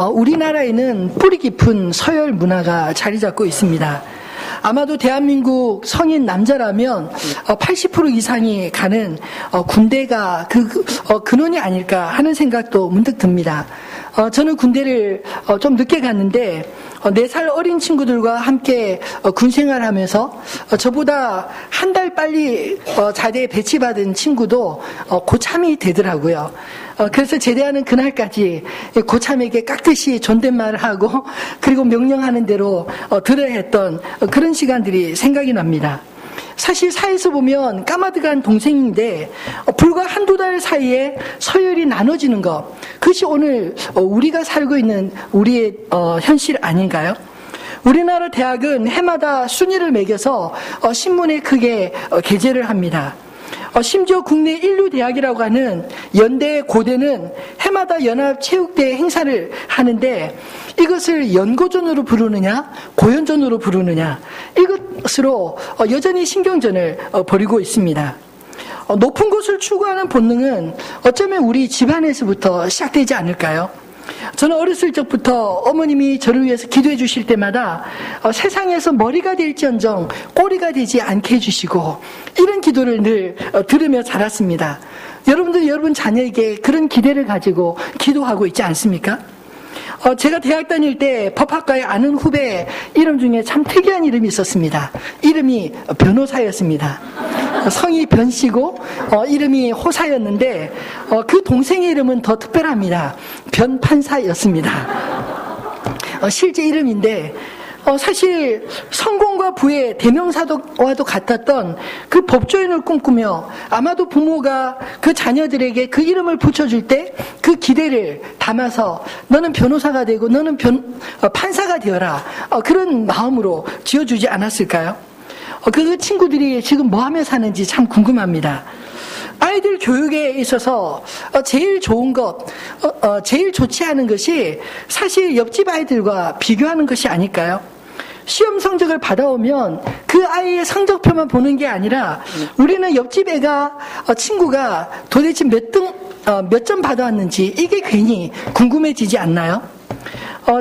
우리나라에는 뿌리 깊은 서열 문화가 자리 잡고 있습니다. 아마도 대한민국 성인 남자라면 80% 이상이 가는 군대가 근원이 아닐까 하는 생각도 문득 듭니다. 저는 군대를 좀 늦게 갔는데 4살 어린 친구들과 함께 군생활을 하면서 저보다 한 달 빨리 자대에 배치받은 친구도 고참이 되더라고요. 그래서 제대하는 그날까지 고참에게 깍듯이 존댓말을 하고 그리고 명령하는 대로 들어야 했던 그런 시간들이 생각이 납니다. 사실 사회에서 보면 까마득한 동생인데 불과 한두 달 사이에 서열이 나눠지는 것, 그것이 오늘 우리가 살고 있는 우리의 현실 아닌가요? 우리나라 대학은 해마다 순위를 매겨서 신문에 크게 게재를 합니다. 심지어 국내 인류 대학이라고 하는 연대, 고대는 해마다 연합체육대회 행사를 하는데 이것을 연고전으로 부르느냐 고연전으로 부르느냐 이것으로 여전히 신경전을 벌이고 있습니다. 높은 곳을 추구하는 본능은 어쩌면 우리 집안에서부터 시작되지 않을까요? 저는 어렸을 적부터 어머님이 저를 위해서 기도해 주실 때마다 세상에서 머리가 될지언정 꼬리가 되지 않게 해주시고 이런 기도를 늘 들으며 자랐습니다. 여러분들 여러분 자녀에게 그런 기대를 가지고 기도하고 있지 않습니까? 제가 대학 다닐 때 법학과에 아는 후배 이름 중에 참 특이한 이름이 있었습니다. 이름이 변호사였습니다. 성이 변씨고 이름이 호사였는데 그 동생의 이름은 더 특별합니다. 변판사였습니다. 실제 이름인데 사실 성공과 부의 대명사와도 같았던 그 법조인을 꿈꾸며 아마도 부모가 그 자녀들에게 그 이름을 붙여줄 때 그 기대를 담아서 너는 변호사가 되고 너는 판사가 되어라 그런 마음으로 지어주지 않았을까요? 그 친구들이 지금 뭐 하며 사는지 참 궁금합니다. 아이들 교육에 있어서 제일 좋은 것, 제일 좋지 않은 것이 사실 옆집 아이들과 비교하는 것이 아닐까요? 시험 성적을 받아오면 그 아이의 성적표만 보는 게 아니라 우리는 옆집 친구가 도대체 몇 점 받아왔는지 이게 괜히 궁금해지지 않나요?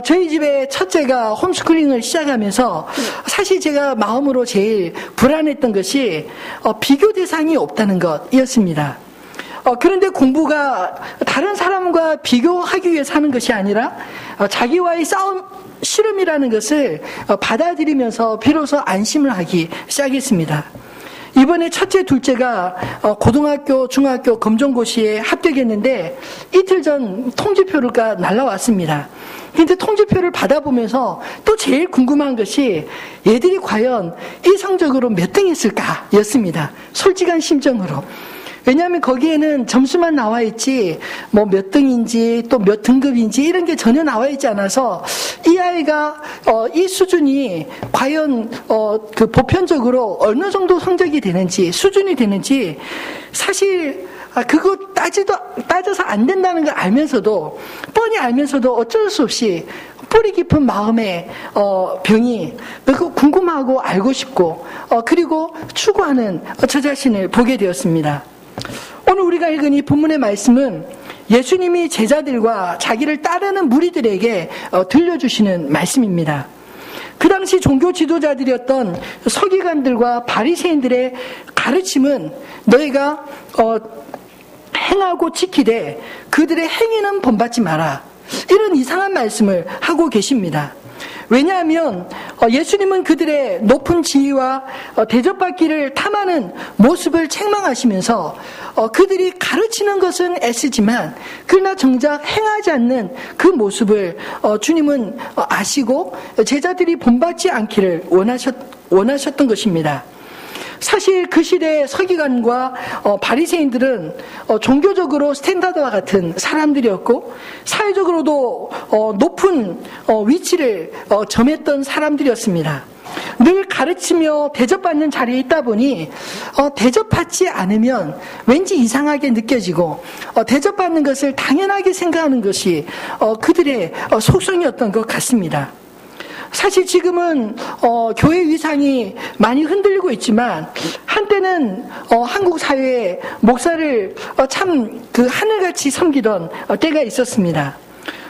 저희 집에 첫째가 홈스쿨링을 시작하면서 사실 제가 마음으로 제일 불안했던 것이 비교 대상이 없다는 것이었습니다. 그런데 공부가 다른 사람과 비교하기 위해서 하는 것이 아니라 자기와의 싸움, 씨름이라는 것을 받아들이면서 비로소 안심을 하기 시작했습니다. 이번에 첫째, 둘째가 고등학교, 중학교 검정고시에 합격했는데 이틀 전 통지표가 날라왔습니다. 근데 통지표를 받아보면서 또 제일 궁금한 것이 얘들이 과연 이 성적으로 몇 등 했을까 였습니다. 솔직한 심정으로. 왜냐하면 거기에는 점수만 나와 있지 뭐 몇 등인지 또 몇 등급인지 이런 게 전혀 나와 있지 않아서 이 아이가 이 수준이 과연 그 보편적으로 어느 정도 성적이 되는지 수준이 되는지 사실 그거 따져서 안 된다는 걸 알면서도 뻔히 알면서도 어쩔 수 없이 뿌리 깊은 마음의 병이 그 궁금하고 알고 싶고 그리고 추구하는 저 자신을 보게 되었습니다. 오늘 우리가 읽은 이 본문의 말씀은 예수님이 제자들과 자기를 따르는 무리들에게 들려주시는 말씀입니다. 그 당시 종교 지도자들이었던 서기관들과 바리새인들의 가르침은 너희가 행하고 지키되 그들의 행위는 본받지 마라. 이런 이상한 말씀을 하고 계십니다. 왜냐하면 예수님은 그들의 높은 지위와 대접받기를 탐하는 모습을 책망하시면서 그들이 가르치는 것은 애쓰지만 그러나 정작 행하지 않는 그 모습을 주님은 아시고 제자들이 본받지 않기를 원하셨던 것입니다. 사실 그 시대의 서기관과 바리새인들은 종교적으로 스탠다드와 같은 사람들이었고 사회적으로도 높은 위치를 점했던 사람들이었습니다. 늘 가르치며 대접받는 자리에 있다 보니 대접받지 않으면 왠지 이상하게 느껴지고 대접받는 것을 당연하게 생각하는 것이 그들의 속성이었던 것 같습니다. 사실 지금은 교회 위상이 많이 흔들리고 있지만 한때는 한국 사회에 목사를 참 그 하늘같이 섬기던 때가 있었습니다.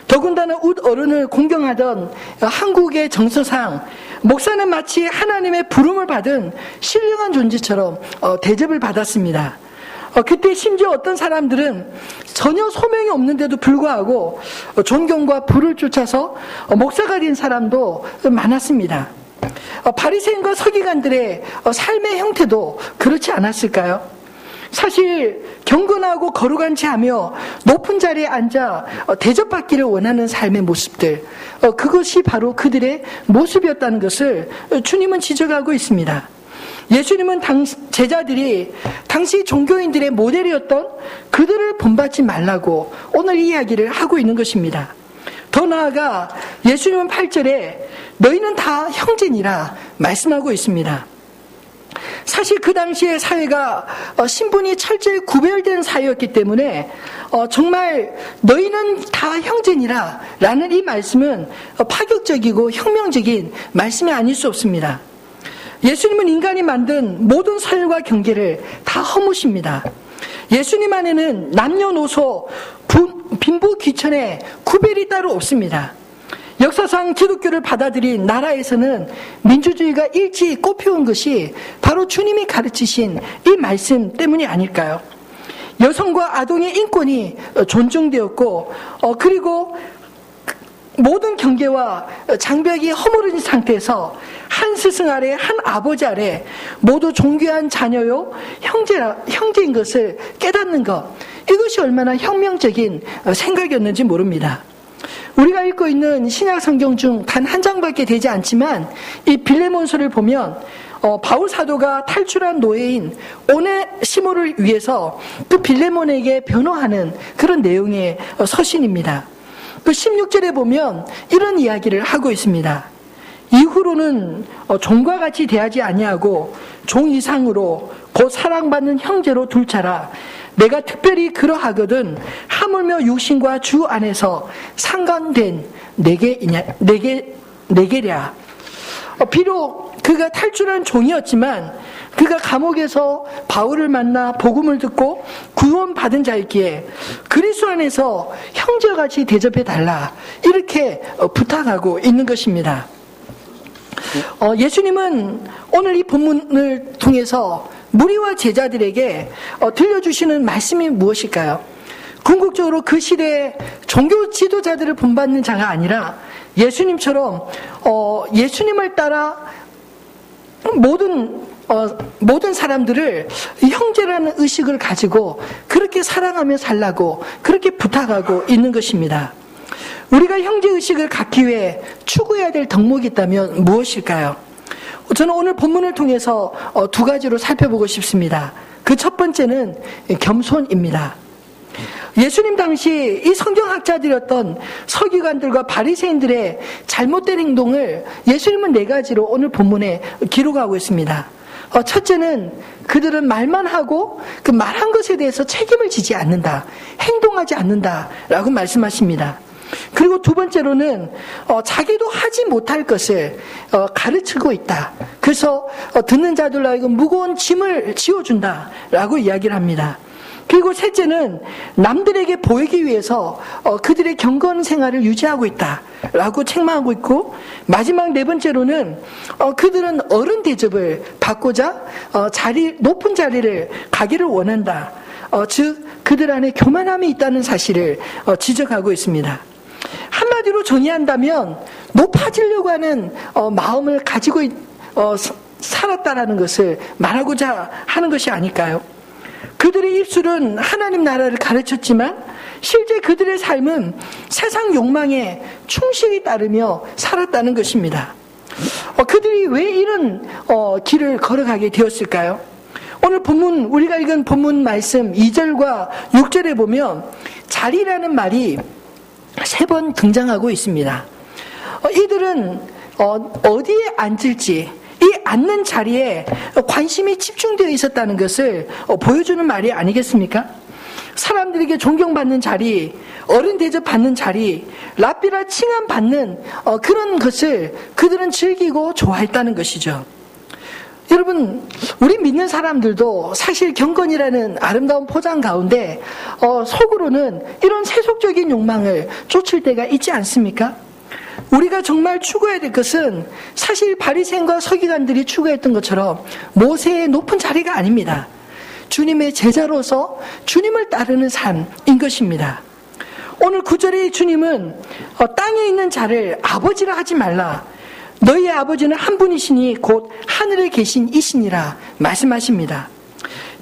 더군다나 웃 어른을 공경하던 한국의 정서상 목사는 마치 하나님의 부름을 받은 신령한 존재처럼 대접을 받았습니다. 그때 심지어 어떤 사람들은 전혀 소명이 없는데도 불구하고 존경과 부를 쫓아서 목사가 된 사람도 많았습니다. 바리새인과 서기관들의 삶의 형태도 그렇지 않았을까요? 사실 경건하고 거룩한 채 하며 높은 자리에 앉아 대접받기를 원하는 삶의 모습들, 그것이 바로 그들의 모습이었다는 것을 주님은 지적하고 있습니다. 예수님은 제자들이 당시 종교인들의 모델이었던 그들을 본받지 말라고 오늘 이 이야기를 하고 있는 것입니다. 더 나아가 예수님은 8절에 너희는 다 형제니라 말씀하고 있습니다. 사실 그 당시의 사회가 신분이 철저히 구별된 사회였기 때문에 정말 너희는 다 형제니라 라는 이 말씀은 파격적이고 혁명적인 말씀이 아닐 수 없습니다. 예수님은 인간이 만든 모든 서열과 경계를 다 허무십니다. 예수님 안에는 남녀노소, 빈부 귀천의 구별이 따로 없습니다. 역사상 기독교를 받아들인 나라에서는 민주주의가 일찍이 꽃피운 것이 바로 주님이 가르치신 이 말씀 때문이 아닐까요? 여성과 아동의 인권이 존중되었고 그리고 모든 경계와 장벽이 허물어진 상태에서 한 스승 아래 한 아버지 아래 모두 존귀한 자녀요 형제인 것을 깨닫는 것, 이것이 얼마나 혁명적인 생각이었는지 모릅니다. 우리가 읽고 있는 신약 성경 중 단 한 장밖에 되지 않지만 이 빌레몬서를 보면 바울 사도가 탈출한 노예인 오네시모를 위해서 그 빌레몬에게 변호하는 그런 내용의 서신입니다. 그 16절에 보면 이런 이야기를 하고 있습니다. 이후로는 종과 같이 대하지 아니하고 종 이상으로 곧 사랑받는 형제로 둘자라. 내가 특별히 그러하거든 하물며 육신과 주 안에서 상관된 내게랴. 비록 그가 탈출한 종이었지만 그가 감옥에서 바울을 만나 복음을 듣고 구원받은 자였기에 그리스도 안에서 형제같이 대접해달라 이렇게 부탁하고 있는 것입니다. 예수님은 오늘 이 본문을 통해서 무리와 제자들에게 들려주시는 말씀이 무엇일까요? 궁극적으로 그 시대의 종교 지도자들을 본받는 자가 아니라 예수님처럼 예수님을 따라 모든 사람들을 형제라는 의식을 가지고 그렇게 사랑하며 살라고 그렇게 부탁하고 있는 것입니다. 우리가 형제의식을 갖기 위해 추구해야 될 덕목이 있다면 무엇일까요? 저는 오늘 본문을 통해서 두 가지로 살펴보고 싶습니다. 그 첫 번째는 겸손입니다. 예수님 당시 이 성경학자들이었던 서기관들과 바리새인들의 잘못된 행동을 예수님은 네 가지로 오늘 본문에 기록하고 있습니다. 첫째는 그들은 말만 하고 그 말한 것에 대해서 책임을 지지 않는다, 행동하지 않는다라고 말씀하십니다. 그리고 두 번째로는 자기도 하지 못할 것을 가르치고 있다. 그래서 듣는 자들로 하여금 무거운 짐을 지어준다라고 이야기를 합니다. 그리고 셋째는 남들에게 보이기 위해서 그들의 경건 생활을 유지하고 있다라고 책망하고 있고, 마지막 네 번째로는 그들은 어른 대접을 받고자 높은 자리를 가기를 원한다. 즉 그들 안에 교만함이 있다는 사실을 지적하고 있습니다. 한마디로 정의한다면 높아지려고 하는 마음을 가지고 살았다라는 것을 말하고자 하는 것이 아닐까요? 그들의 입술은 하나님 나라를 가르쳤지만 실제 그들의 삶은 세상 욕망에 충실히 따르며 살았다는 것입니다. 그들이 왜 이런 길을 걸어가게 되었을까요? 오늘 본문, 우리가 읽은 본문 말씀 2절과 6절에 보면 자리라는 말이 3번 등장하고 있습니다. 이들은 어디에 앉을지, 이 앉는 자리에 관심이 집중되어 있었다는 것을 보여주는 말이 아니겠습니까? 사람들에게 존경받는 자리, 어른 대접받는 자리, 랍비라 칭함받는 그런 것을 그들은 즐기고 좋아했다는 것이죠. 여러분, 우리 믿는 사람들도 사실 경건이라는 아름다운 포장 가운데 속으로는 이런 세속적인 욕망을 쫓을 때가 있지 않습니까? 우리가 정말 추구해야 될 것은 사실 바리새인과 서기관들이 추구했던 것처럼 모세의 높은 자리가 아닙니다. 주님의 제자로서 주님을 따르는 삶인 것입니다. 오늘 9절에 주님은 땅에 있는 자를 아버지라 하지 말라. 너희의 아버지는 한 분이시니 곧 하늘에 계신 이시니라 말씀하십니다.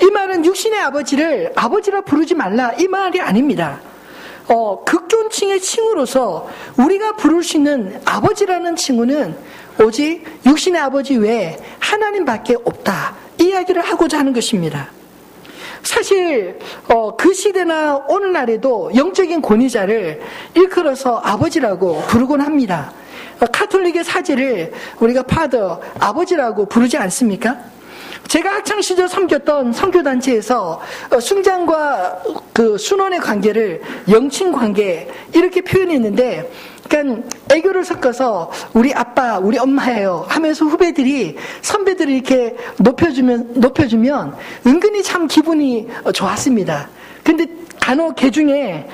이 말은 육신의 아버지를 아버지라 부르지 말라 이 말이 아닙니다. 극존칭의 칭호로서 우리가 부를 수 있는 아버지라는 칭호는 오직 육신의 아버지 외에 하나님밖에 없다 이 이야기를 하고자 하는 것입니다. 사실 그 시대나 오늘날에도 영적인 권위자를 일컬어서 아버지라고 부르곤 합니다. 카톨릭의 사제를 우리가 파더, 아버지라고 부르지 않습니까? 제가 학창시절 섬겼던 선교단체에서 순장과 그 순원의 관계를 영친관계 이렇게 표현했는데, 그러니까 애교를 섞어서 우리 아빠, 우리 엄마예요 하면서 후배들이 선배들을 이렇게 높여주면 은근히 참 기분이 좋았습니다. 근데 간혹 개 중에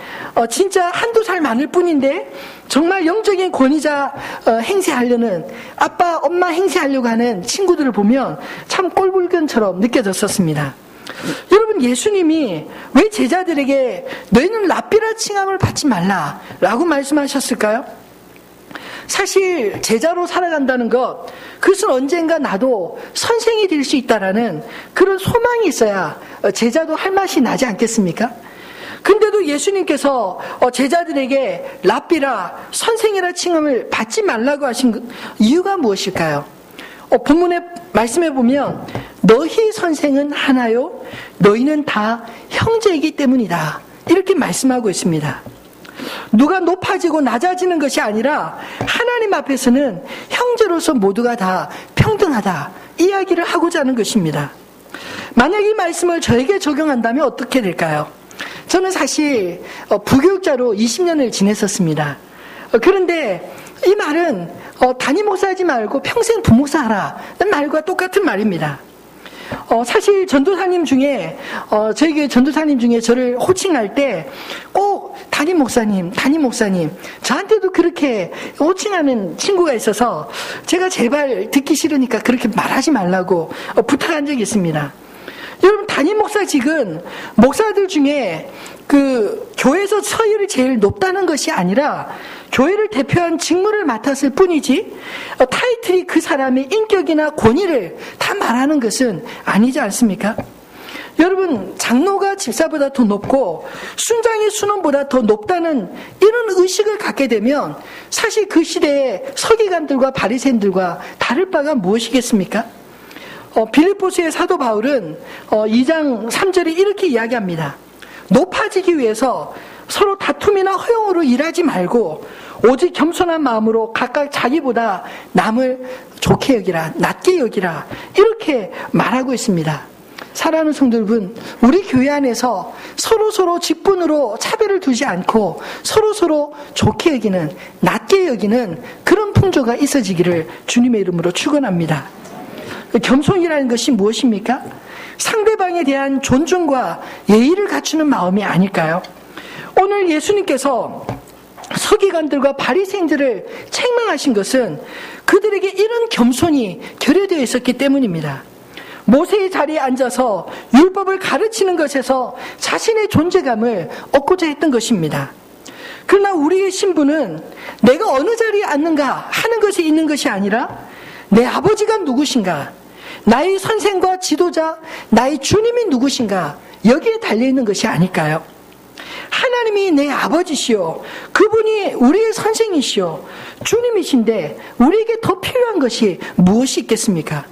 진짜 한두 살 많을 뿐인데 정말 영적인 권위자 행세하려는 아빠, 엄마 행세하려고 하는 친구들을 보면 참 꼴불견처럼 느껴졌었습니다. 여러분, 예수님이 왜 제자들에게 너희는 랍비라 칭함을 받지 말라라고 말씀하셨을까요? 사실 제자로 살아간다는 것, 그것은 언젠가 나도 선생이 될 수 있다라는 그런 소망이 있어야 제자도 할 맛이 나지 않겠습니까? 근데도 예수님께서 제자들에게 랍비라, 선생이라 칭함을 받지 말라고 하신 이유가 무엇일까요? 본문의 말씀에 보면 너희 선생은 하나요? 너희는 다 형제이기 때문이다. 이렇게 말씀하고 있습니다. 누가 높아지고 낮아지는 것이 아니라 하나님 앞에서는 형제로서 모두가 다 평등하다. 이야기를 하고자 하는 것입니다. 만약 이 말씀을 저에게 적용한다면 어떻게 될까요? 저는 사실 부교육자로 20년을 지냈었습니다. 그런데 이 말은 담임 목사하지 말고 평생 부목사 하라는 말과 똑같은 말입니다. 사실 전도사님 중에 저희 교회 전도사님 중에 저를 호칭할 때 꼭 담임 목사님 저한테도 그렇게 호칭하는 친구가 있어서 제가 제발 듣기 싫으니까 그렇게 말하지 말라고 부탁한 적이 있습니다. 여러분, 담임 목사직은 목사들 중에 그 교회에서 서열이 제일 높다는 것이 아니라 교회를 대표한 직무를 맡았을 뿐이지 타이틀이 그 사람의 인격이나 권위를 다 말하는 것은 아니지 않습니까? 여러분, 장로가 집사보다 더 높고 순장이 순원보다 더 높다는 이런 의식을 갖게 되면 사실 그 시대의 서기관들과 바리새인들과 다를 바가 무엇이겠습니까? 빌립보서의 사도 바울은 2장 3절에 이렇게 이야기합니다. 높아지기 위해서 서로 다툼이나 허용으로 일하지 말고 오직 겸손한 마음으로 각각 자기보다 남을 좋게 여기라, 낮게 여기라, 이렇게 말하고 있습니다. 사랑하는 성도 여러분, 우리 교회 안에서 서로 직분으로 차별을 두지 않고 서로 좋게 여기는, 낮게 여기는 그런 풍조가 있어지기를 주님의 이름으로 축원합니다. 겸손이라는 것이 무엇입니까? 상대방에 대한 존중과 예의를 갖추는 마음이 아닐까요? 오늘 예수님께서 서기관들과 바리새인들을 책망하신 것은 그들에게 이런 겸손이 결여되어 있었기 때문입니다. 모세의 자리에 앉아서 율법을 가르치는 것에서 자신의 존재감을 얻고자 했던 것입니다. 그러나 우리의 신분은 내가 어느 자리에 앉는가 하는 것이 있는 것이 아니라 내 아버지가 누구신가, 나의 선생과 지도자, 나의 주님이 누구신가, 여기에 달려있는 것이 아닐까요? 하나님이 내 아버지시오, 그분이 우리의 선생이시오, 주님이신데 우리에게 더 필요한 것이 무엇이 있겠습니까?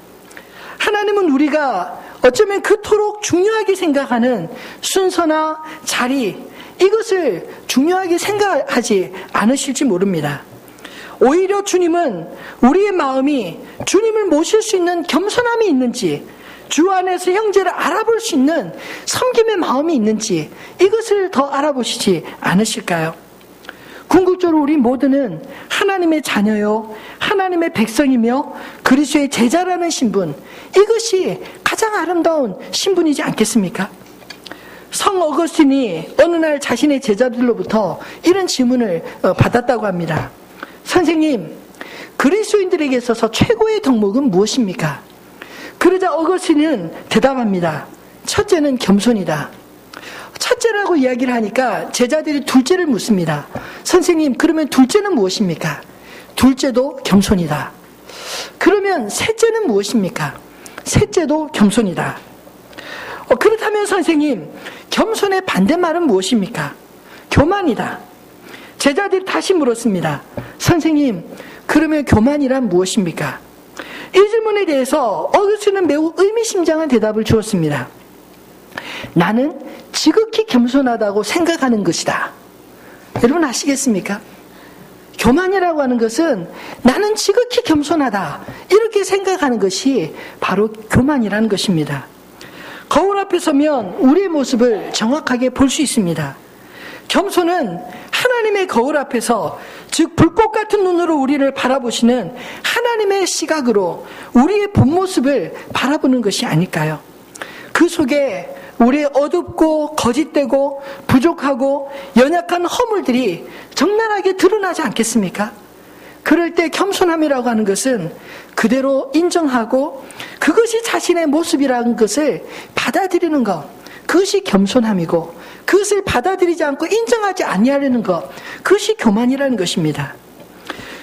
하나님은 우리가 어쩌면 그토록 중요하게 생각하는 순서나 자리, 이것을 중요하게 생각하지 않으실지 모릅니다. 오히려 주님은 우리의 마음이 주님을 모실 수 있는 겸손함이 있는지, 주 안에서 형제를 알아볼 수 있는 섬김의 마음이 있는지, 이것을 더 알아보시지 않으실까요? 궁극적으로 우리 모두는 하나님의 자녀요, 하나님의 백성이며 그리스도의 제자라는 신분, 이것이 가장 아름다운 신분이지 않겠습니까? 성 어거스틴이 어느 날 자신의 제자들로부터 이런 질문을 받았다고 합니다. 선생님, 그리스도인들에게 있어서 최고의 덕목은 무엇입니까? 그러자 어거스틴은 대답합니다. 첫째는 겸손이다. 첫째라고 이야기를 하니까 제자들이 둘째를 묻습니다. 선생님, 그러면 둘째는 무엇입니까? 둘째도 겸손이다. 그러면 셋째는 무엇입니까? 셋째도 겸손이다. 그렇다면 선생님, 겸손의 반대말은 무엇입니까? 교만이다. 제자들이 다시 물었습니다. 선생님, 그러면 교만이란 무엇입니까? 이 질문에 대해서 어거스틴은 매우 의미심장한 대답을 주었습니다. 나는 지극히 겸손하다고 생각하는 것이다. 여러분 아시겠습니까? 교만이라고 하는 것은 나는 지극히 겸손하다, 이렇게 생각하는 것이 바로 교만이라는 것입니다. 거울 앞에 서면 우리의 모습을 정확하게 볼 수 있습니다. 겸손은 하나님의 거울 앞에서, 즉 불꽃 같은 눈으로 우리를 바라보시는 하나님의 시각으로 우리의 본 모습을 바라보는 것이 아닐까요? 그 속에 우리의 어둡고 거짓되고 부족하고 연약한 허물들이 적나라하게 드러나지 않겠습니까? 그럴 때 겸손함이라고 하는 것은 그대로 인정하고 그것이 자신의 모습이라는 것을 받아들이는 것, 그것이 겸손함이고, 그것을 받아들이지 않고 인정하지 아니하려는 것, 그것이 교만이라는 것입니다.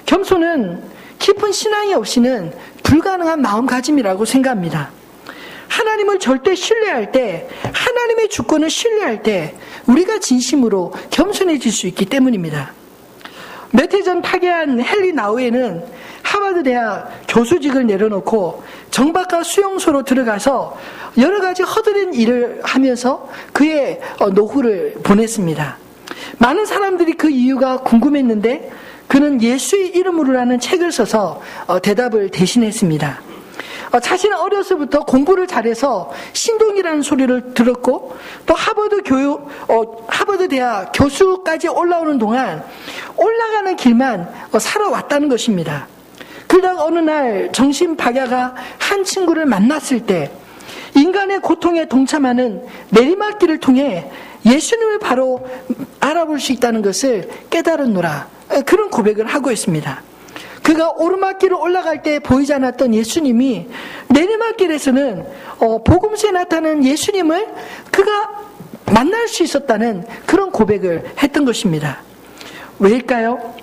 겸손은 깊은 신앙이 없이는 불가능한 마음가짐이라고 생각합니다. 하나님을 절대 신뢰할 때, 하나님의 주권을 신뢰할 때 우리가 진심으로 겸손해질 수 있기 때문입니다. 몇 해 전 타계한 헨리 나우에는 하버드 대학 교수직을 내려놓고 정박과 수용소로 들어가서 여러 가지 허드렛 일을 하면서 그의 노후를 보냈습니다. 많은 사람들이 그 이유가 궁금했는데 그는 예수의 이름으로라는 책을 써서 대답을 대신했습니다. 자신은 어려서부터 공부를 잘해서 신동이라는 소리를 들었고, 또 하버드 대학 교수까지 올라오는 동안 올라가는 길만 살아왔다는 것입니다. 그러다가 어느 날 정신박야가 한 친구를 만났을 때 인간의 고통에 동참하는 내리막길을 통해 예수님을 바로 알아볼 수 있다는 것을 깨달았노라, 그런 고백을 하고 있습니다. 그가 오르막길을 올라갈 때 보이지 않았던 예수님이 내리막길에서는 복음서에 나타나는 예수님을 그가 만날 수 있었다는 그런 고백을 했던 것입니다. 왜일까요?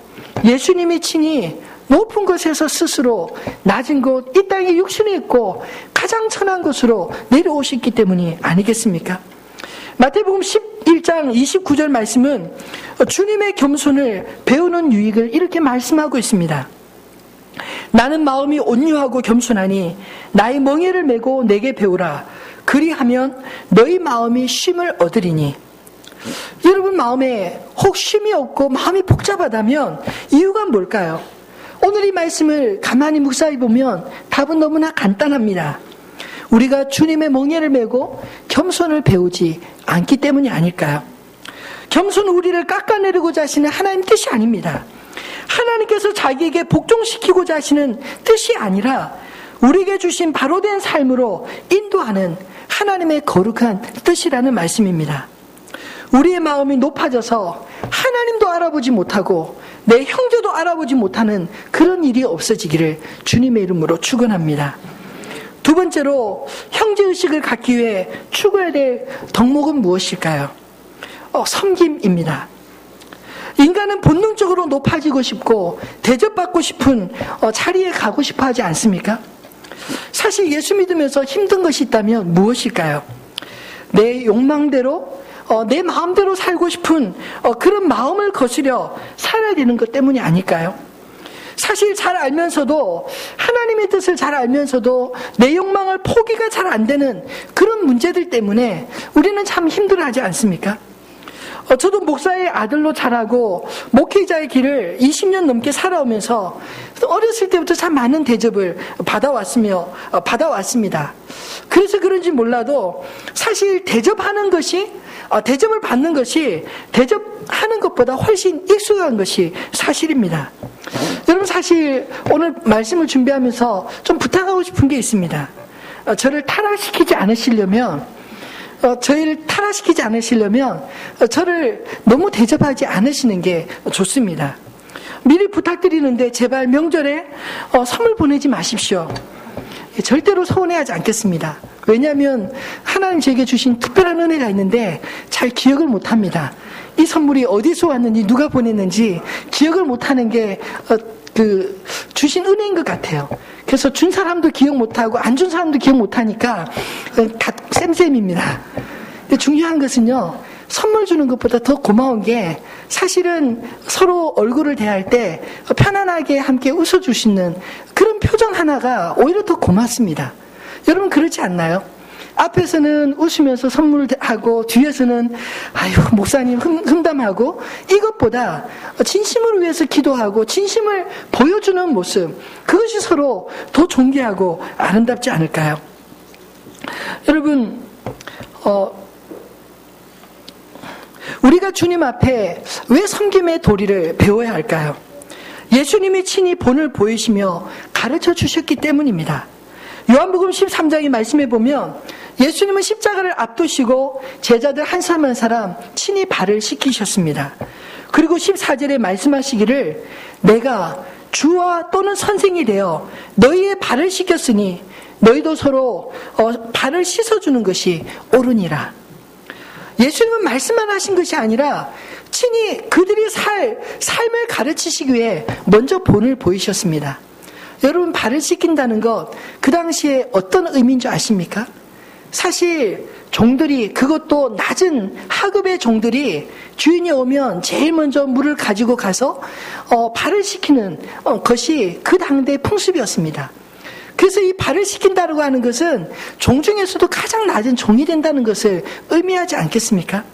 예수님이 친히 높은 곳에서 스스로 낮은 곳, 이 땅에 육신이 있고 가장 천한 곳으로 내려오셨기 때문이 아니겠습니까? 마태복음 11장 29절 말씀은 주님의 겸손을 배우는 유익을 이렇게 말씀하고 있습니다. 나는 마음이 온유하고 겸손하니 나의 멍에를 메고 내게 배우라. 그리하면 너희 마음이 쉼을 얻으리니. 여러분 마음에 혹 쉼이 없고 마음이 복잡하다면 이유가 뭘까요? 오늘 이 말씀을 가만히 묵상해 보면 답은 너무나 간단합니다. 우리가 주님의 멍에를 메고 겸손을 배우지 않기 때문이 아닐까요? 겸손은 우리를 깎아내리고자 하시는 하나님 뜻이 아닙니다. 하나님께서 자기에게 복종시키고자 하시는 뜻이 아니라 우리에게 주신 바로된 삶으로 인도하는 하나님의 거룩한 뜻이라는 말씀입니다. 우리의 마음이 높아져서 하나님도 알아보지 못하고 내 형제도 알아보지 못하는 그런 일이 없어지기를 주님의 이름으로 축원합니다. 두 번째로 형제의식을 갖기 위해 추구해야 될 덕목은 무엇일까요? 섬김입니다. 인간은 본능적으로 높아지고 싶고 대접받고 싶은 자리에 가고 싶어 하지 않습니까? 사실 예수 믿으면서 힘든 것이 있다면 무엇일까요? 내 욕망대로 내 마음대로 살고 싶은 그런 마음을 거스려 살아야 되는 것 때문이 아닐까요? 사실 잘 알면서도, 하나님의 뜻을 잘 알면서도 내 욕망을 포기가 잘 안 되는 그런 문제들 때문에 우리는 참 힘들어하지 않습니까? 저도 목사의 아들로 자라고 목회자의 길을 20년 넘게 살아오면서 어렸을 때부터 참 많은 대접을 받아왔습니다. 그래서 그런지 몰라도 사실 대접을 받는 것이 대접하는 것보다 훨씬 익숙한 것이 사실입니다. 여러분 사실 오늘 말씀을 준비하면서 좀 부탁하고 싶은 게 있습니다. 저희를 타락시키지 않으시려면 저를 너무 대접하지 않으시는 게 좋습니다. 미리 부탁드리는데 제발 명절에 선물 보내지 마십시오. 절대로 서운해하지 않겠습니다. 왜냐하면 하나님 제게 주신 특별한 은혜가 있는데 잘 기억을 못합니다. 이 선물이 어디서 왔는지 누가 보냈는지 기억을 못하는 게 주신 은혜인 것 같아요. 그래서 준 사람도 기억 못하고 안 준 사람도 기억 못하니까 다 쌤쌤입니다. 근데 중요한 것은요, 선물 주는 것보다 더 고마운 게 사실은 서로 얼굴을 대할 때 편안하게 함께 웃어주시는 그런 표정 하나가 오히려 더 고맙습니다. 여러분 그렇지 않나요? 앞에서는 웃으면서 선물하고 뒤에서는 아유 목사님 흠담하고, 이것보다 진심을 위해서 기도하고 진심을 보여주는 모습, 그것이 서로 더 존귀하고 아름답지 않을까요? 여러분 우리가 주님 앞에 왜 섬김의 도리를 배워야 할까요? 예수님이 친히 본을 보이시며 가르쳐 주셨기 때문입니다. 요한복음 13장의 말씀에 보면 예수님은 십자가를 앞두시고 제자들 한 사람 한 사람 친히 발을 씻기셨습니다. 그리고 14절에 말씀하시기를 내가 주와 또는 선생이 되어 너희의 발을 씻겼으니 너희도 서로 발을 씻어주는 것이 옳으니라. 예수님은 말씀만 하신 것이 아니라 친히 그들이 삶을 가르치시기 위해 먼저 본을 보이셨습니다. 여러분 발을 씻긴다는 것, 그 당시에 어떤 의미인 줄 아십니까? 사실 종들이, 그것도 낮은 하급의 종들이 주인이 오면 제일 먼저 물을 가지고 가서 발을 씻기는 것이 그 당대의 풍습이었습니다. 그래서 이 발을 씻긴다고 하는 것은 종 중에서도 가장 낮은 종이 된다는 것을 의미하지 않겠습니까?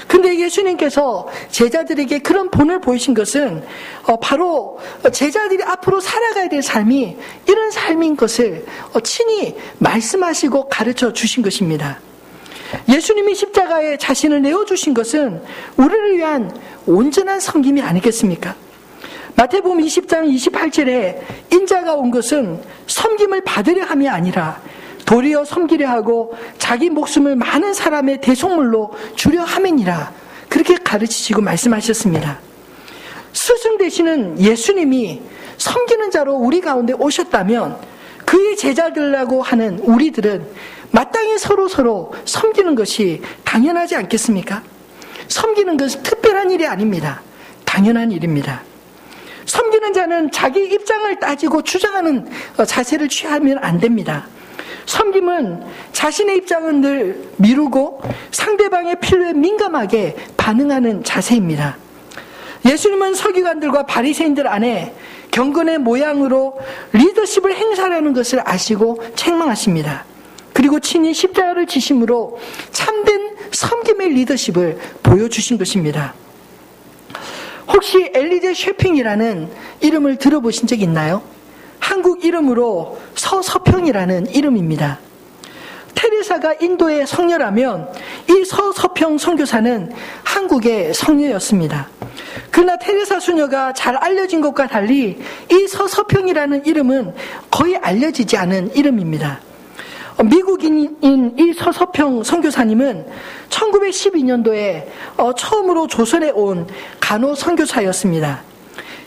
근데 예수님께서 제자들에게 그런 본을 보이신 것은 바로 제자들이 앞으로 살아가야 될 삶이 이런 삶인 것을 친히 말씀하시고 가르쳐 주신 것입니다. 예수님이 십자가에 자신을 내어주신 것은 우리를 위한 온전한 섬김이 아니겠습니까? 마태복음 20장 28절에 인자가 온 것은 섬김을 받으려 함이 아니라 도리어 섬기려 하고 자기 목숨을 많은 사람의 대속물로 주려 함이니라. 그렇게 가르치시고 말씀하셨습니다. 스승 되시는 예수님이 섬기는 자로 우리 가운데 오셨다면 그의 제자들이라고 하는 우리들은 마땅히 서로 섬기는 것이 당연하지 않겠습니까? 섬기는 것은 특별한 일이 아닙니다. 당연한 일입니다. 섬기는 자는 자기 입장을 따지고 주장하는 자세를 취하면 안 됩니다. 섬김은 자신의 입장은 늘 미루고 상대방의 필요에 민감하게 반응하는 자세입니다. 예수님은 서기관들과 바리새인들 안에 경건의 모양으로 리더십을 행사하는 것을 아시고 책망하십니다. 그리고 친히 십자가를 지심으로 참된 섬김의 리더십을 보여주신 것입니다. 혹시 엘리제 쉐핑이라는 이름을 들어보신 적 있나요? 한국 이름으로 서서평이라는 이름입니다. 테레사가 인도의 성녀라면 이 서서평 선교사는 한국의 성녀였습니다. 그러나 테레사 수녀가 잘 알려진 것과 달리 이 서서평이라는 이름은 거의 알려지지 않은 이름입니다. 미국인인 이 서서평 선교사님은 1912년도에 처음으로 조선에 온 간호 선교사였습니다.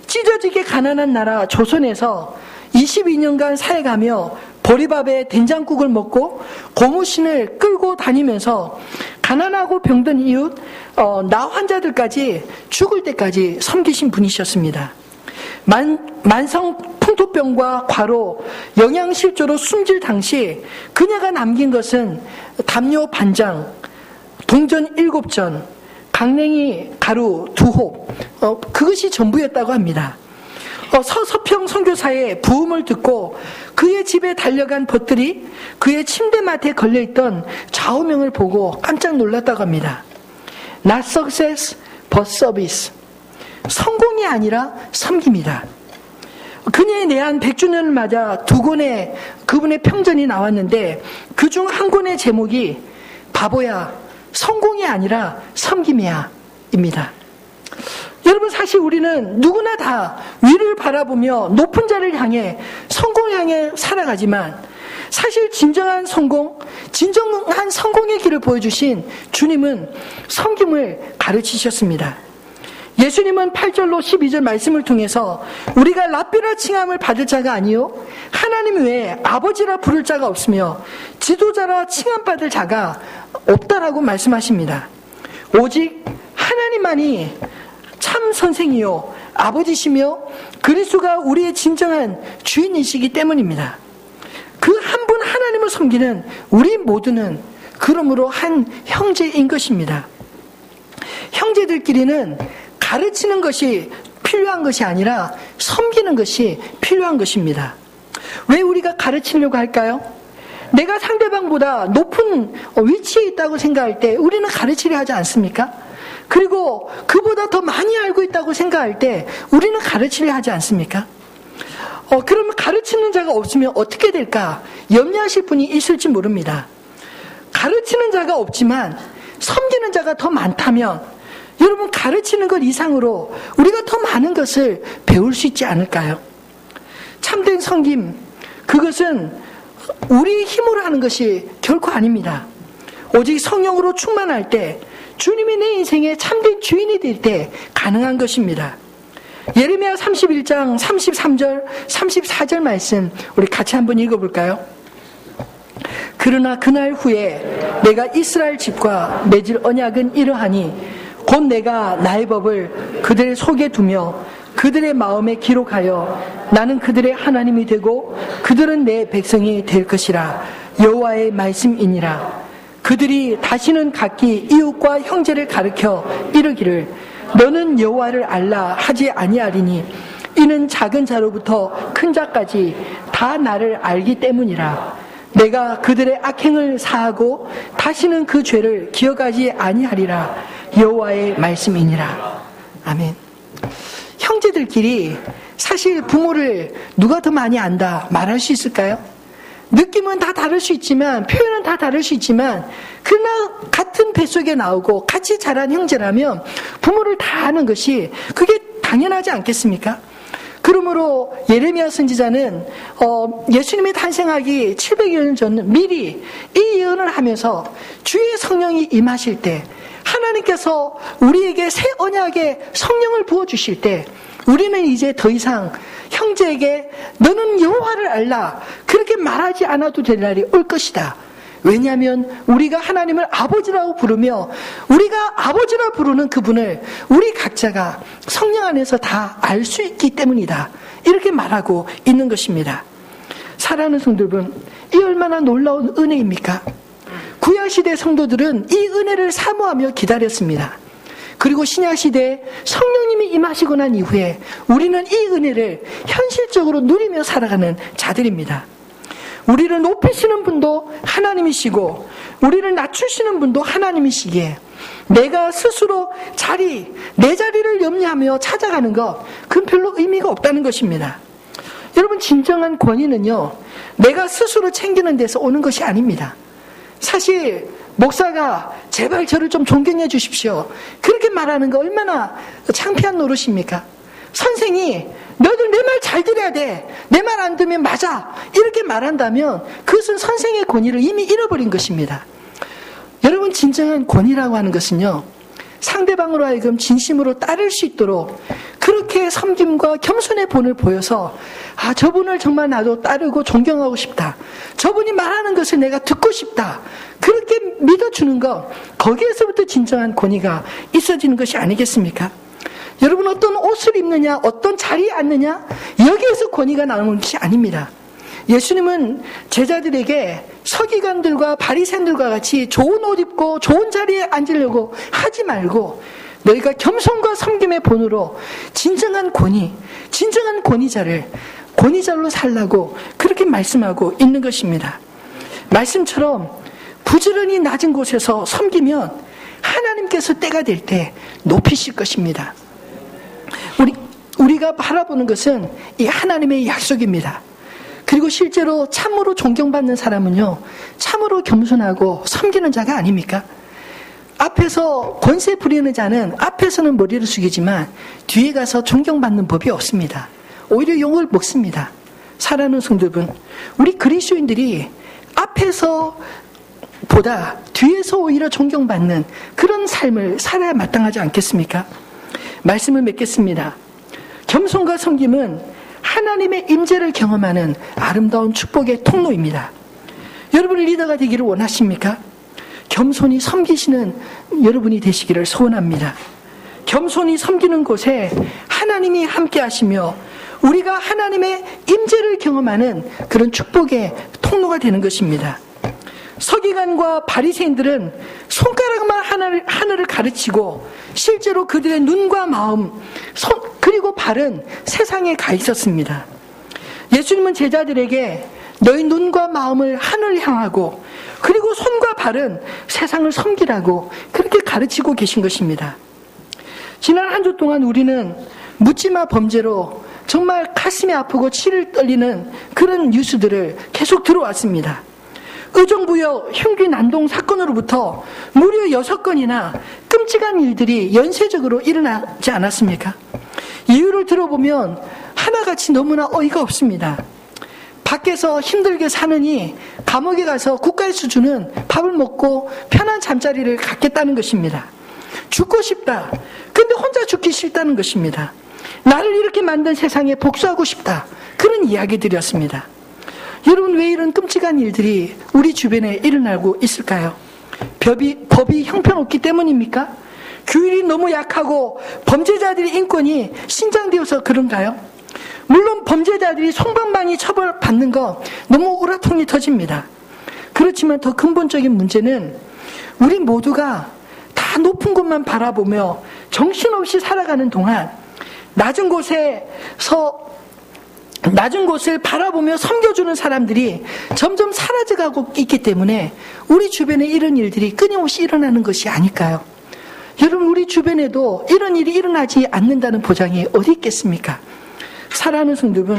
찢어지게 가난한 나라 조선에서 22년간 살아가며 보리밥에 된장국을 먹고 고무신을 끌고 다니면서 가난하고 병든 이웃, 나 환자들까지 죽을 때까지 섬기신 분이셨습니다. 만성 풍토병과 과로, 영양실조로 숨질 당시 그녀가 남긴 것은 담요 반장, 동전 7전, 강냉이 가루 2홉, 그것이 전부였다고 합니다. 서서평 선교사의 부음을 듣고 그의 집에 달려간 벗들이 그의 침대맡에 걸려있던 좌우명을 보고 깜짝 놀랐다고 합니다. Not success, but service. 성공이 아니라 섬김이다. 그녀의 내한 100주년을 맞아 2권의 그분의 평전이 나왔는데 그중 한 권의 제목이 바보야, 성공이 아니라 섬김이야 입니다. 여러분, 사실 우리는 누구나 다 위를 바라보며 높은 자를 향해 성공을 향해 살아가지만 사실 진정한 성공의 길을 보여주신 주님은 섬김을 가르치셨습니다. 예수님은 8절로 12절 말씀을 통해서 우리가 랍비라 칭함을 받을 자가 아니요 하나님 외에 아버지라 부를 자가 없으며 지도자라 칭함받을 자가 없다라고 말씀하십니다. 오직 하나님만이 참 선생이요 아버지시며 그리스도가 우리의 진정한 주인이시기 때문입니다. 그 한 분 하나님을 섬기는 우리 모두는 그러므로 한 형제인 것입니다. 형제들끼리는 가르치는 것이 필요한 것이 아니라 섬기는 것이 필요한 것입니다. 왜 우리가 가르치려고 할까요? 내가 상대방보다 높은 위치에 있다고 생각할 때 우리는 가르치려 하지 않습니까? 그리고 그보다 더 많이 알고 있다고 생각할 때 우리는 가르치려 하지 않습니까? 그러면 가르치는 자가 없으면 어떻게 될까 염려하실 분이 있을지 모릅니다. 가르치는 자가 없지만 섬기는 자가 더 많다면 여러분, 가르치는 것 이상으로 우리가 더 많은 것을 배울 수 있지 않을까요? 참된 섬김, 그것은 우리 힘으로 하는 것이 결코 아닙니다. 오직 성령으로 충만할 때, 주님이 내 인생의 참된 주인이 될 때 가능한 것입니다. 예레미야 31장 33절, 34절 말씀 우리 같이 한번 읽어볼까요? 그러나 그날 후에 내가 이스라엘 집과 맺을 언약은 이러하니 곧 내가 나의 법을 그들의 속에 두며 그들의 마음에 기록하여 나는 그들의 하나님이 되고 그들은 내 백성이 될 것이라. 여호와의 말씀이니라. 그들이 다시는 각기 이웃과 형제를 가르쳐 이르기를 너는 여호와를 알라 하지 아니하리니 이는 작은 자로부터 큰 자까지 다 나를 알기 때문이라. 내가 그들의 악행을 사하고 다시는 그 죄를 기억하지 아니하리라. 여호와의 말씀이니라. 아멘. 형제들끼리 사실 부모를 누가 더 많이 안다 말할 수 있을까요? 느낌은 다 다를 수 있지만, 표현은 다 다를 수 있지만, 그러나 같은 뱃속에 나오고 같이 자란 형제라면 부모를 다 아는 것이 그게 당연하지 않겠습니까? 그러므로 예레미야 선지자는 예수님이 탄생하기 700여 년 전 미리 이 예언을 하면서 주의 성령이 임하실 때, 하나님께서 우리에게 새 언약의 성령을 부어주실 때 우리는 이제 더 이상 형제에게 너는 여호와를 알라 그렇게 말하지 않아도 될 날이 올 것이다. 왜냐하면 우리가 하나님을 아버지라고 부르며 우리가 아버지라 부르는 그분을 우리 각자가 성령 안에서 다 알 수 있기 때문이다. 이렇게 말하고 있는 것입니다. 사랑하는 성도 여러분, 이 얼마나 놀라운 은혜입니까? 구약시대 성도들은 이 은혜를 사모하며 기다렸습니다. 그리고 신약시대에 성령님이 임하시고 난 이후에 우리는 이 은혜를 현실적으로 누리며 살아가는 자들입니다. 우리를 높이시는 분도 하나님이시고 우리를 낮추시는 분도 하나님이시기에 내가 스스로 내 자리를 염려하며 찾아가는 것, 그건 별로 의미가 없다는 것입니다. 여러분, 진정한 권위는요, 내가 스스로 챙기는 데서 오는 것이 아닙니다. 사실 목사가 제발 저를 좀 존경해 주십시오 그렇게 말하는 거 얼마나 창피한 노릇입니까? 선생이 너희들 내 말 잘 들어야 돼, 내 말 안 들으면 맞아, 이렇게 말한다면 그것은 선생의 권위를 이미 잃어버린 것입니다. 여러분, 진정한 권위라고 하는 것은요, 상대방으로 하여금 진심으로 따를 수 있도록 그렇게 섬김과 겸손의 본을 보여서 저분을 정말 나도 따르고 존경하고 싶다, 저분이 말하는 것을 내가 듣고 싶다, 그렇게 믿어주는 것, 거기에서부터 진정한 권위가 있어지는 것이 아니겠습니까? 여러분, 어떤 옷을 입느냐, 어떤 자리에 앉느냐, 여기에서 권위가 나오는 것이 아닙니다. 예수님은 제자들에게 서기관들과 바리새인들과 같이 좋은 옷 입고 좋은 자리에 앉으려고 하지 말고 너희가 겸손과 섬김의 본으로 진정한 권위자로 살라고 그렇게 말씀하고 있는 것입니다. 말씀처럼 부지런히 낮은 곳에서 섬기면 하나님께서 때가 될 때 높이실 것입니다. 우리가 바라보는 것은 이 하나님의 약속입니다. 그리고 실제로 참으로 존경받는 사람은요, 참으로 겸손하고 섬기는 자가 아닙니까? 앞에서 권세 부리는 자는 앞에서는 머리를 숙이지만 뒤에 가서 존경받는 법이 없습니다. 오히려 욕을 먹습니다. 사랑하는 성도분, 우리 그리스도인들이 앞에서 보다 뒤에서 오히려 존경받는 그런 삶을 살아야 마땅하지 않겠습니까? 말씀을 맺겠습니다. 겸손과 섬김은 하나님의 임재를 경험하는 아름다운 축복의 통로입니다. 여러분이 리더가 되기를 원하십니까? 겸손히 섬기시는 여러분이 되시기를 소원합니다. 겸손히 섬기는 곳에 하나님이 함께 하시며 우리가 하나님의 임재를 경험하는 그런 축복의 통로가 되는 것입니다. 서기관과 바리새인들은 손가락만 하늘을 가르치고 실제로 그들의 눈과 마음, 그리고 발은 세상에 가 있었습니다. 예수님은 제자들에게 너희 눈과 마음을 하늘을 향하고 그리고 손과 발은 세상을 섬기라고 그렇게 가르치고 계신 것입니다. 지난 한 주 동안 우리는 묻지마 범죄로 정말 가슴이 아프고 치를 떨리는 그런 뉴스들을 계속 들어왔습니다. 의정부역 흉기 난동 사건으로부터 무려 6건이나 끔찍한 일들이 연쇄적으로 일어나지 않았습니까? 이유를 들어보면 하나같이 너무나 어이가 없습니다. 밖에서 힘들게 사느니 감옥에 가서 국가에서 주는 밥을 먹고 편한 잠자리를 갖겠다는 것입니다. 죽고 싶다. 근데 혼자 죽기 싫다는 것입니다. 나를 이렇게 만든 세상에 복수하고 싶다. 그런 이야기들이었습니다. 여러분, 왜 이런 끔찍한 일들이 우리 주변에 일어나고 있을까요? 법이 형편없기 때문입니까? 규율이 너무 약하고 범죄자들의 인권이 신장되어서 그런가요? 물론 범죄자들이 송방망이 처벌받는 거 너무 우라통이 터집니다. 그렇지만 더 근본적인 문제는 우리 모두가 다 높은 곳만 바라보며 정신없이 살아가는 동안 낮은 곳을 바라보며 섬겨주는 사람들이 점점 사라져가고 있기 때문에 우리 주변에 이런 일들이 끊임없이 일어나는 것이 아닐까요? 여러분, 우리 주변에도 이런 일이 일어나지 않는다는 보장이 어디 있겠습니까? 사랑하는 성도분,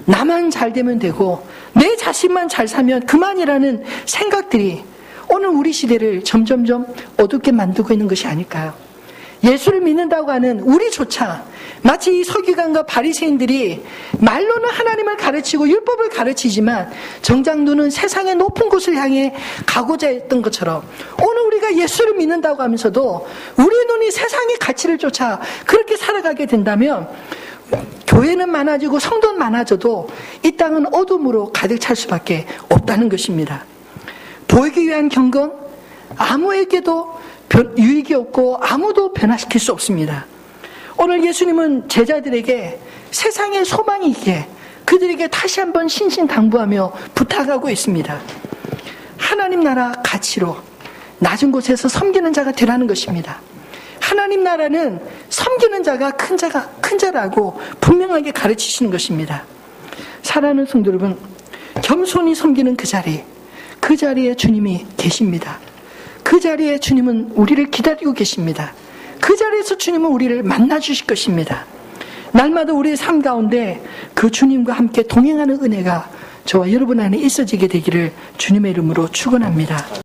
나만 잘 되면 되고 내 자신만 잘 사면 그만이라는 생각들이 오늘 우리 시대를 점점점 어둡게 만들고 있는 것이 아닐까요? 예수를 믿는다고 하는 우리조차 마치 이 서기관과 바리새인들이 말로는 하나님을 가르치고 율법을 가르치지만 정작 눈은 세상의 높은 곳을 향해 가고자 했던 것처럼 오늘 우리가 예수를 믿는다고 하면서도 우리 눈이 세상의 가치를 쫓아 그렇게 살아가게 된다면 교회는 많아지고 성도는 많아져도 이 땅은 어둠으로 가득 찰 수밖에 없다는 것입니다. 보이기 위한 경건 아무에게도 유익이 없고 아무도 변화시킬 수 없습니다. 오늘 예수님은 제자들에게 세상에 소망이 있게 그들에게 다시 한번 신신당부하며 부탁하고 있습니다. 하나님 나라 가치로 낮은 곳에서 섬기는 자가 되라는 것입니다. 하나님 나라는 섬기는 자가 큰 자라고 분명하게 가르치시는 것입니다. 사랑하는 성도 여러분, 겸손히 섬기는 그 자리에 주님이 계십니다. 그 자리에 주님은 우리를 기다리고 계십니다. 그 자리에서 주님은 우리를 만나 주실 것입니다. 날마다 우리의 삶 가운데 그 주님과 함께 동행하는 은혜가 저와 여러분 안에 있어지게 되기를 주님의 이름으로 축원합니다.